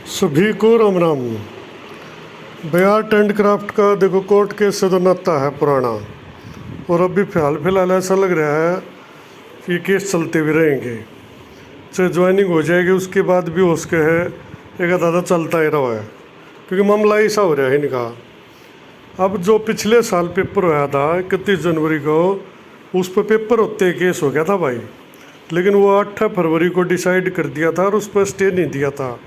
सभी को Ram Ram. बयार्ट and craft का देखो कोर्ट केस से तो नाता है पुराना, और अभी फिलहाल ऐसा लग रहा है कि केस चलते भी रहेंगे। चाहे ज्वाइनिंग हो जाएगी उसके बाद भी हो सके है एक दादा चलता ही रहा है, क्योंकि मामला ऐसा हो रहा है इनका। अब जो पिछले साल पेपर होया था 31 जनवरी को, उस पर पेपर होते ही केस हो गया था भाई, लेकिन वो 8 फरवरी को डिसाइड कर दिया था और उस पर स्टे नहीं दिया था।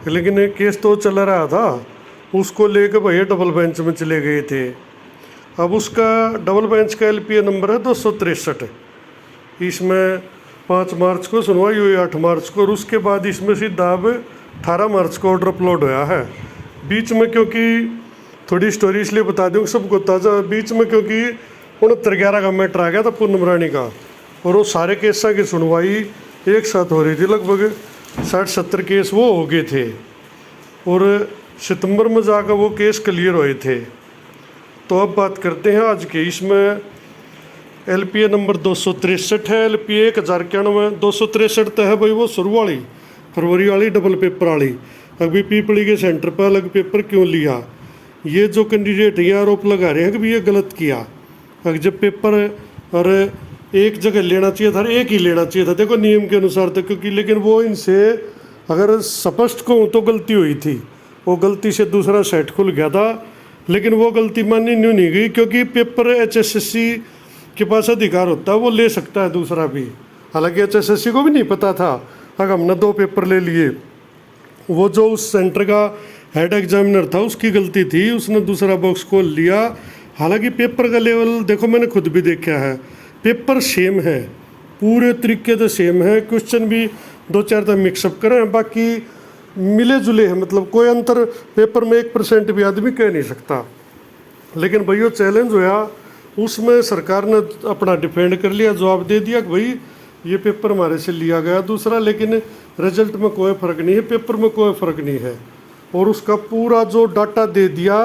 लेकिन एक केस तो चल रहा था, उसको लेकर भैया डबल बेंच में चले गए थे। अब उसका डबल बेंच का LPA नंबर है 263। इसमें 5 मार्च को सुनवाई हुई, 8 मार्च को, और उसके बाद इसमें सीधा अब 18 मार्च को ऑर्डर अपलोड हुआ है। बीच में क्योंकि थोड़ी स्टोरी इसलिए बता दूँ सबको ताज़ा, बीच में क्योंकि 69/11 का मैटर आ गया था पूनम रानी का, और वो सारे केसा की सुनवाई एक साथ हो रही थी। लगभग 60-70 केस वो हो गए थे, और सितंबर में जाकर वो केस क्लियर हुए थे। तो अब बात करते हैं आज के। इसमें LPA नंबर 263 है, LPA 1091। 263 तो है भाई वो शुरू वाली फरवरी वाली डबल पेपर वाली। अभी पीपली के सेंटर पर अलग पेपर क्यों लिया, ये जो कैंडिडेट ये आरोप लगा रहे हैं कि भी ये गलत किया। अगर जब पेपर और एक जगह लेना चाहिए था, एक ही लेना चाहिए था देखो नियम के अनुसार तो, क्योंकि लेकिन वो इनसे अगर स्पष्ट कहूँ तो गलती हुई थी, वो गलती से दूसरा सेट खुल गया था, लेकिन वो गलती मानी नहीं गई, क्योंकि पेपर HSSC के पास अधिकार होता है, वो ले सकता है दूसरा भी। हालांकि HSSC को भी नहीं पता था, अगर हमने 2 पेपर ले लिए। वो जो उस सेंटर का हेड एग्जामिनर था उसकी गलती थी, उसने दूसरा बॉक्स खोल लिया। हालांकि पेपर का लेवल देखो मैंने खुद भी देखा है, पेपर सेम है, पूरे तरीके से सेम है। क्वेश्चन भी 2-4 तो मिक्सअप करें, बाकी मिले जुले हैं, मतलब कोई अंतर पेपर में 1% भी आदमी कह नहीं सकता। लेकिन भाई वो चैलेंज हुआ, उसमें सरकार ने अपना डिफेंड कर लिया, जवाब दे दिया कि भाई ये पेपर हमारे से लिया गया दूसरा, लेकिन रिजल्ट में कोई फ़र्क नहीं है, पेपर में कोई फ़र्क नहीं है। और उसका पूरा जो डाटा दे दिया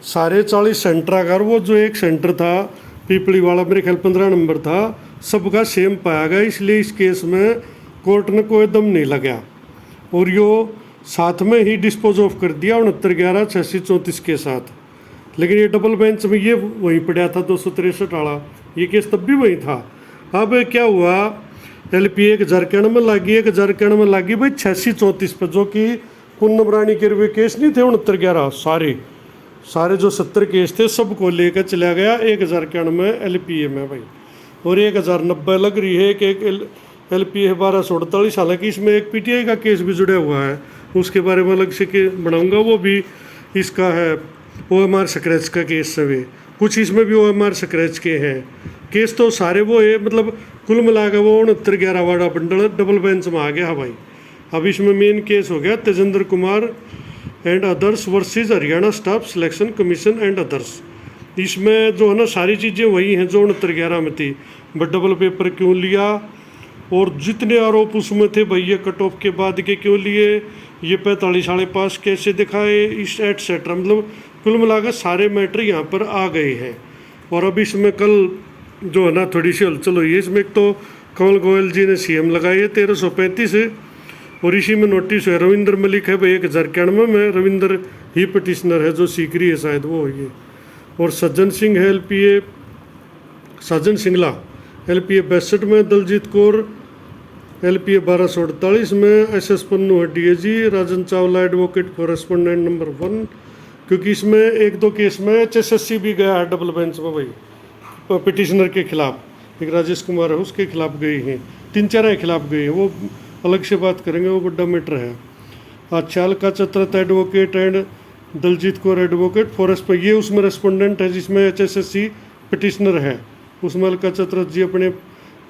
सारे 40 सेंटर, अगर वो जो एक सेंटर था पीपली वाला मेरे ख्याल 15 नंबर था, सबका सेम पाया गया। इसलिए इस केस में कोर्ट ने कोई दम नहीं लगा, और यो साथ में ही डिस्पोज ऑफ कर दिया 69/11/8634 के साथ। लेकिन ये डबल बेंच में ये वहीं पड़ा था 263 वाला, ये केस तब भी वही था। अब क्या हुआ, LPA 1091 में लागी, 1091 में लागी भाई 8634 पर, जो कि पूनम रानी के वे केस नहीं थे 69/11, सारे जो 70 केस थे सबको लेकर चला गया 1091 LPA में भाई। और 1090 लग रही है कि एक LPA 1248। हालांकि इसमें एक PTI का केस भी जुड़ा हुआ है, उसके बारे में अलग से के बनाऊंगा। वो भी इसका है OMR स्क्रैच का केस सभी, कुछ इसमें भी OMR स्क्रैच के हैं केस। तो सारे वो है, मतलब कुल मिलाकर वो 69/11 वाला बंडल डबल बेंच में आ गया है भाई। अब इसमें मेन केस हो गया Tejendra Kumar and others versus Haryana staff selection commission and others. इसमें जो है ना सारी चीज़ें वही हैं जो 69/11 में थी, बट डबल पेपर क्यों लिया, और जितने आरोप उसमें थे भाई ये कट ऑफ के बाद के क्यों लिए, ये 45 साढ़े पास कैसे दिखाए, इस एटसेट्रा, मतलब कुल मिलाकर सारे मैटर यहाँ पर आ गए हैं। और अब इसमें कल जो है ना थोड़ी सी हलचल हुई है। इसमें एक तो कमल गोयल जी ने CM लगाई है 1335, और इसी में नोटिस है रविंद्र मलिक है भाई 1091 में, रविंद्र ही पटिशनर है, जो सीकरी है शायद वो है। और सज्जन सिंह है LPA, सज्जन सिंगला LPA 62 में, दलजीत कौर LPA 1248 में, SS पन्नू है DAG, राजन चावला एडवोकेट कॉरेस्पोंडेंट नंबर 1। क्योंकि इसमें 1-2 केस में HSSC भी गया है डबल बेंच में भाई, पिटिशनर के खिलाफ। एक राजेश कुमार है उसके खिलाफ गई हैं, 3-4 के खिलाफ गई हैं, वो अलग से बात करेंगे, वो बड़ा मैटर है। अच्छा, Alka Chatrath advocate and Daljeet Kaur advocate forest पर, ये उसमें रेस्पोंडेंट है जिसमें HSSC पिटिशनर है, उसमें अलका चतरथ जी अपने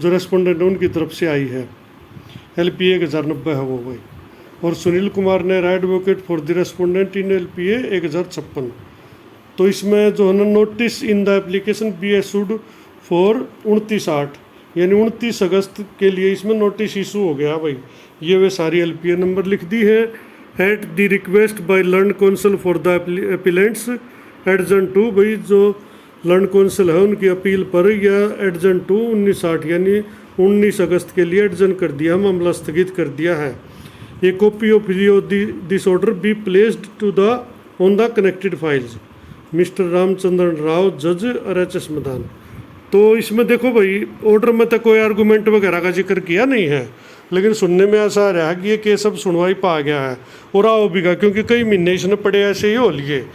जो रेस्पोंडेंट है उनकी तरफ से आई है। LPA 1090 है वो भाई। और सुनील कुमार ने advocate for the respondent in LPA 1056। तो इसमें जो है ना notice in the application be issued for 29/8, यानी 29 अगस्त के लिए इसमें नोटिस इशू हो गया भाई। ये वे सारी LPA नंबर लिख दी है। At the request by learn council for the appellants adjourn to, भाई जो लर्न काउंसिल है उनकी अपील पर, या एडजन टू 19/8 यानी 19 अगस्त के लिए एडजन कर दिया, मामला स्थगित कर दिया है। A copy of this order be placed to the on the connected files, mister Ramachandran Rao, जज RHS मैदान। तो इसमें देखो भाई, ऑर्डर में तो कोई आर्गूमेंट वगैरह का जिक्र किया नहीं है, लेकिन सुनने में ऐसा आ रहा है कि ये केस अब सुनवाई पा गया है और आओ बिगा, क्योंकि कई महीने इसने पड़े ऐसे ही हो लिए।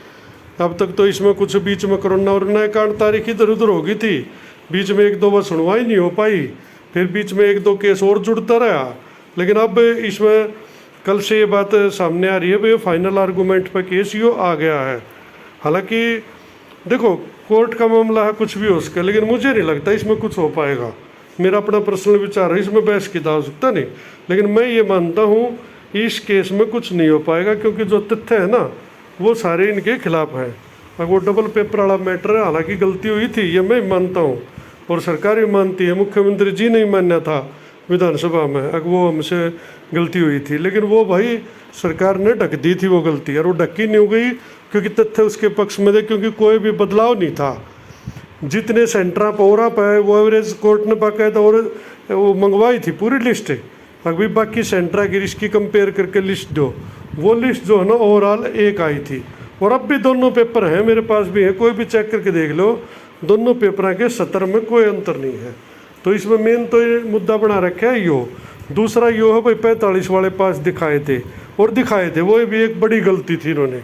अब तक तो इसमें कुछ बीच में कोरोना वरोना कांड तारीख इधर उधर हो गई थी, बीच में एक दो बार सुनवाई नहीं हो पाई, फिर बीच में एक दो केस और जुड़ता रहा। लेकिन अब इसमें कल से ये बात सामने आ रही है भाई, फाइनल आर्गूमेंट पर केस यो आ गया है। हालांकि देखो, कोर्ट का मामला है, कुछ भी हो सके, लेकिन मुझे नहीं लगता इसमें कुछ हो पाएगा। मेरा अपना पर्सनल विचार है, इसमें बहस की आवश्यकता नहीं, लेकिन मैं ये मानता हूँ इस केस में कुछ नहीं हो पाएगा, क्योंकि जो तथ्य है ना वो सारे इनके खिलाफ हैं। अगर वो डबल पेपर वाला मैटर है, हालांकि गलती हुई थी ये मैं मानता हूँ और सरकार भी मानती है, मुख्यमंत्री जी नहीं मानना था विधानसभा में, अगर वो हमसे गलती हुई थी, लेकिन वो भाई सरकार ने ढक दी थी वो गलती, और वो ढकी नहीं हो गई क्योंकि तथ्य उसके पक्ष में थे, क्योंकि कोई भी बदलाव नहीं था। जितने सेंटर पौरा पे वो एवरेज कोर्ट ने बाकायदा और वो मंगवाई थी पूरी लिस्ट, अभी बाकी सेंटर की इसकी कंपेयर करके लिस्ट दो, वो लिस्ट जो है ना ओवरऑल एक आई थी। और अब भी दोनों पेपर हैं मेरे पास भी है, कोई भी चेक करके देख लो, दोनों पेपर के 70 में कोई अंतर नहीं है। तो इसमें मेन तो ये मुद्दा बना रखा है यो। दूसरा यो है भाई 45 वाले पास दिखाए थे, और दिखाए थे वो भी एक बड़ी गलती थी, इन्होंने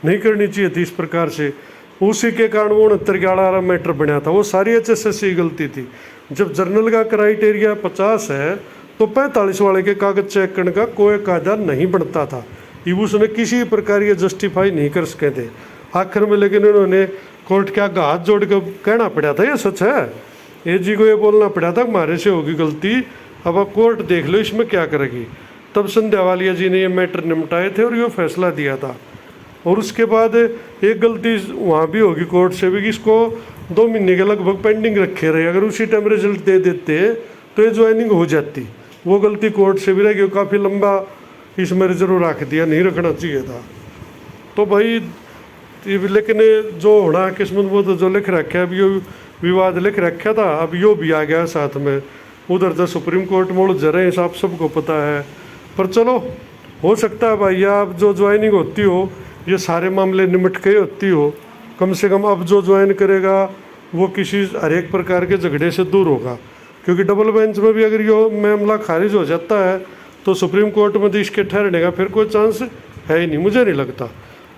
नहीं करनी चाहिए थी इस प्रकार से, उसी के कारण वो 69 वाला मैटर बना था, वो सारी HSS की गलती थी। जब जर्नल का क्राइटेरिया 50 है तो 45 वाले के कागज चेक करने का कोई कायदा नहीं बनता था, ये उसने किसी प्रकार ये जस्टिफाई नहीं कर सके थे आखिर में। लेकिन उन्होंने कोर्ट के आगे हाथ जोड़ कर कहना पड़ा था, ये सच है, AG को ये बोलना पड़ा था हमारे से होगी गलती, अब आप कोर्ट देख लो इसमें क्या करेगी। तब संध्यावालिया जी ने ये मैटर निपटाए थे और ये फैसला दिया था। और उसके बाद एक गलती वहाँ भी होगी कोर्ट से भी कि इसको 2 महीने के लगभग पेंडिंग रखे रहे, अगर उसी टाइम रिजल्ट दे देते तो ये ज्वाइनिंग हो जाती, वो गलती कोर्ट से भी रहेगी, काफ़ी लंबा इसमें रिजर्व रख दिया, नहीं रखना चाहिए था। तो भाई लेकिन जो होना किस्मत वो तो जो लिख रखा है, अब यो विवाद लिख रखा था, अब यो भी आ गया साथ में, उधर तो सुप्रीम कोर्ट में उलझ रहे हैं, आप सबको पता है। पर चलो हो सकता है भाई आप जो ज्वाइनिंग होती हो ये सारे मामले निमट के होती हो, कम से कम अब जो ज्वाइन करेगा वो किसी हर एक प्रकार के झगड़े से दूर होगा, क्योंकि डबल बेंच में भी अगर ये मामला खारिज हो जाता है तो सुप्रीम कोर्ट में तो इसके ठहरने का फिर कोई चांस है ही नहीं, मुझे नहीं लगता।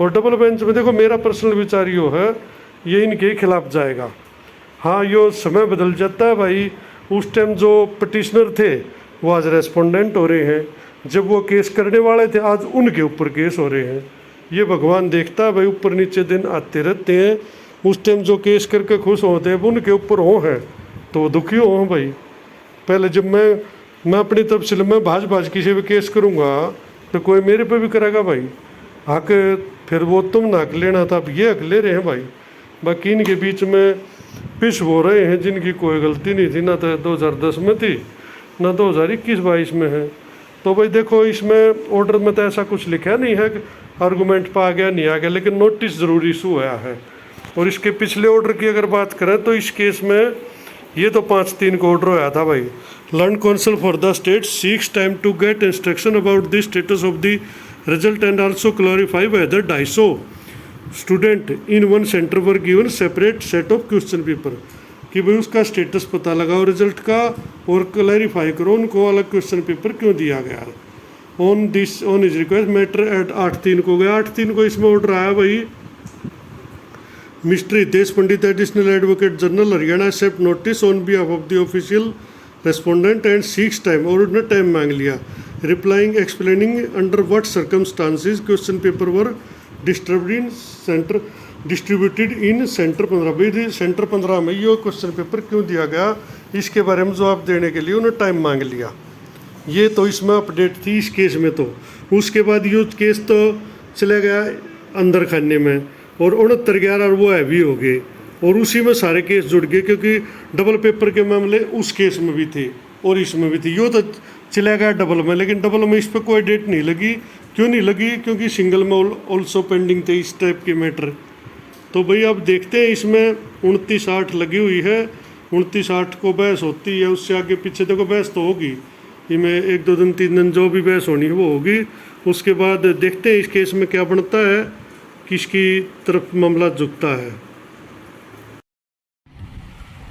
और डबल बेंच में देखो मेरा पर्सनल विचार यो है, ये इनके खिलाफ जाएगा। हाँ यो समय बदल जाता है भाई, उस टाइम जो पटिशनर थे वो आज रेस्पोंडेंट हो रहे हैं, जब वो केस करने वाले थे आज उनके ऊपर केस हो रहे हैं। ये भगवान देखता है भाई, ऊपर नीचे दिन आते रहते हैं, उस टाइम जो केस करके खुश होते हैं उनके ऊपर हो हैं तो दुखी हो भाई। पहले जब मैं अपनी तरफ से मैं भाज किसी भी केस करूँगा तो कोई मेरे पे भी करेगा भाई, हक फिर वो तुम ना हक लेना था, अब ये हक ले रहे हैं भाई। बाकी इनके बीच में पिछ हो रहे हैं जिनकी कोई गलती नहीं थी, ना तो 2010 में थी ना 2021-22 में है। तो भाई देखो इसमें ऑर्डर में तो ऐसा कुछ लिखा नहीं है कि आर्गूमेंट पा गया नहीं आ गया, लेकिन नोटिस ज़रूर इशू हुआ है। और इसके पिछले ऑर्डर की अगर बात करें तो इस केस में ये तो 5/3 को ऑर्डर आया था भाई। Learn council for the state seeks time to get instruction about the status of the result and also clarify whether 250 student in one centre were given separate set of question paper, कि भाई उसका status पता लगाओ result का और clarify करो उनको अलग क्वेश्चन पेपर क्यों दिया गया। On is request matter at 8/3 को गया, 8/3 को इसमें ऑर्डर आया भाई। Mister Hitesh Pandit additional advocate general Haryana accept notice on behalf of the official respondent and 6 time, और उन्होंने टाइम मांग लिया, replying explaining under what circumstances question paper were distributed in centre 15। भाई सेंटर 15 में ये क्वेश्चन पेपर क्यों दिया गया इसके बारे में जवाब देने के लिए उन्होंने टाइम मांग लिया। ये तो इसमें अपडेट थी इस केस में। तो उसके बाद ये केस तो चला गया अंदर खाने में, और 69/11 वो हैवी हो गए, और उसी में सारे केस जुड़ गए, क्योंकि डबल पेपर के मामले उस केस में भी थे और इसमें भी थी। यो तो चला गया डबल में, लेकिन डबल में इस पर कोई डेट नहीं लगी। क्यों नहीं लगी? क्योंकि सिंगल में ऑल्सो पेंडिंग थे इस टाइप के मैटर। तो भाई अब देखते हैं, इसमें 29/8 लगी हुई है, 29/8 को बहस होती है, उससे आगे पीछे देखो बहस तो होगी, इनमें 1-2 दिन 3 दिन जो भी बहस होनी है वो होगी। उसके बाद देखते हैं इस केस में क्या बनता है, किसकी तरफ मामला झुकता है।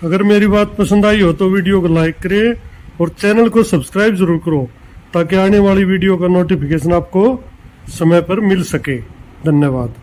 अगर मेरी बात पसंद आई हो तो वीडियो को लाइक करें और चैनल को सब्सक्राइब जरूर करो, ताकि आने वाली वीडियो का नोटिफिकेशन आपको समय पर मिल सके। धन्यवाद।